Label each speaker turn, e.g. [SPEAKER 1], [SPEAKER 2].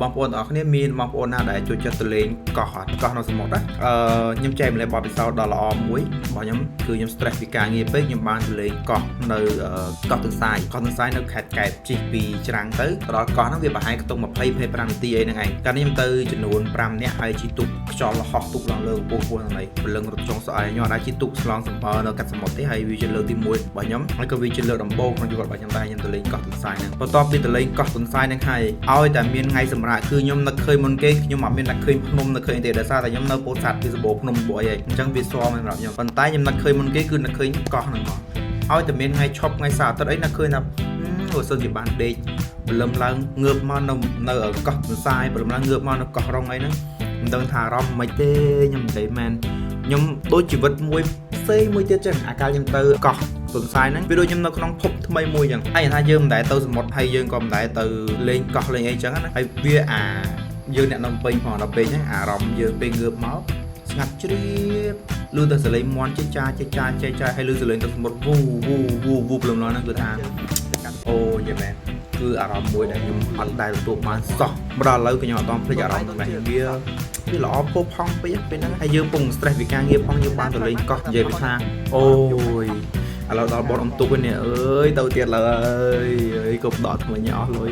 [SPEAKER 1] បងប្អូនទាំងអស់គ្នាមានបងប្អូនណាដែលចូលចិត្តទៅលេងកោះនៅសមុទ្រណាខ្ញុំចែកម្លែកបទពិសោធន៍ដ៏ល្អមួយរបស់ខ្ញុំគឺខ្ញុំ stress ពីការងារពេកខ្ញុំបានទៅលេងកោះនៅកោះទន្សាយនៅខេត្តកែបជិះពីច្រាំងទៅដល់កោះហ្នឹងវាប្រហែលខ្ទង់20-25នាទីអីហ្នឹងឯងកាលនេះខ្ញុំទៅចំនួន5នាក់ហើយជិះទូកខ្យល់ហោះទូកឡើងលើពពោះហ្នឹងឯងព្រលឹងរត់ចុងស្អែកខ្ញុំអាចជិះទូកឆ្លងសម្បល់នៅកាត់សមុទ្រទេហើយវាជាលើកទី1របស់ខ្ញុំហើយក៏វាជាលើកដំបូងក្នុងជីវិតរបស់ខ្ញុំដែរខ្ញុំទៅលេងកោះទន្សាយហ្នឹងបន្ទាប់ពីទៅលេងកោះទន្សាយហ្នឹងហើយឲ្យតែមានថ្ងៃសម្រាប់គឺខ្ញុំនឹកឃើញមុនគេខ្ញុំអត់មាននឹកឃើញភ្នំនឹកឃើញទេដោយសារតែខ្ញុំនៅពោធិ៍សាត់ពីសម្បូរភ្នំបួយឯងអញ្ចឹងវាស្មសម្រាប់ខ្ញុំប៉ុន្តែខ្ញុំនឹកឃើញមុនគេគឺនឹកឃើញកោះហ្នឹងមកឲ្យតែមានថ្ងៃឈប់ថ្ងៃសៅរ៍អាទិត្យអីនឹកឃើញថាបើសិនជាបានដេកព្រលឹមឡើងងើបមកនៅកោះទន្សាយព្រលឹមឡើងងើបមកនៅកោះរ៉ុងអីហ្នឹងមិនដឹងថាអារម្មណ៍មិនទេខ្ញុំនិយាយមែនខ្ញុំដូចជីវិតមួយផ្សេងមួយទៀតចឹងអាកាលខ្ញុំទៅកោះទន្សាយហ្នឹងវាដូចខ្ញុំនៅក្នុងភពថ្មីមួយចឹងហើយថាយើងមិនដែលទៅសមុទ្រហើយយើងក៏មិនដែលទៅលេងកោះលេងអីចឹងណាហើយវាយើងអ្នកនៅពេញផងដល់ពេលហ្នឹងអារម្មណ៍យើងពេលងើបមកស្ងាត់ជ្រាបឮតែសលេងមន់ចេះចាហើយឮសលេងទឹកសមុទ្រវូព្រលឹមឡើងហ្នឹងគឺថាអូយមែនគឺអារម្មណ៍មួយដែលខ្ញុំអត់ដែលទទួលបានសោះម្ដងឥឡូវខ្ញុំអត់តភ្លេចអារម្មណ៍ហ្នឹងវាល្អពោផង់ពេកពេលហ្នឹងហើយយើងពង stress ពីការងារផងយើងបានទៅលេងកោះនិយាយពីថាអូយឥឡូវដល់បនអំទុកវិញនេះអើយទៅទៀតឡើយអើយកុំដកថ្មីអស់លុយ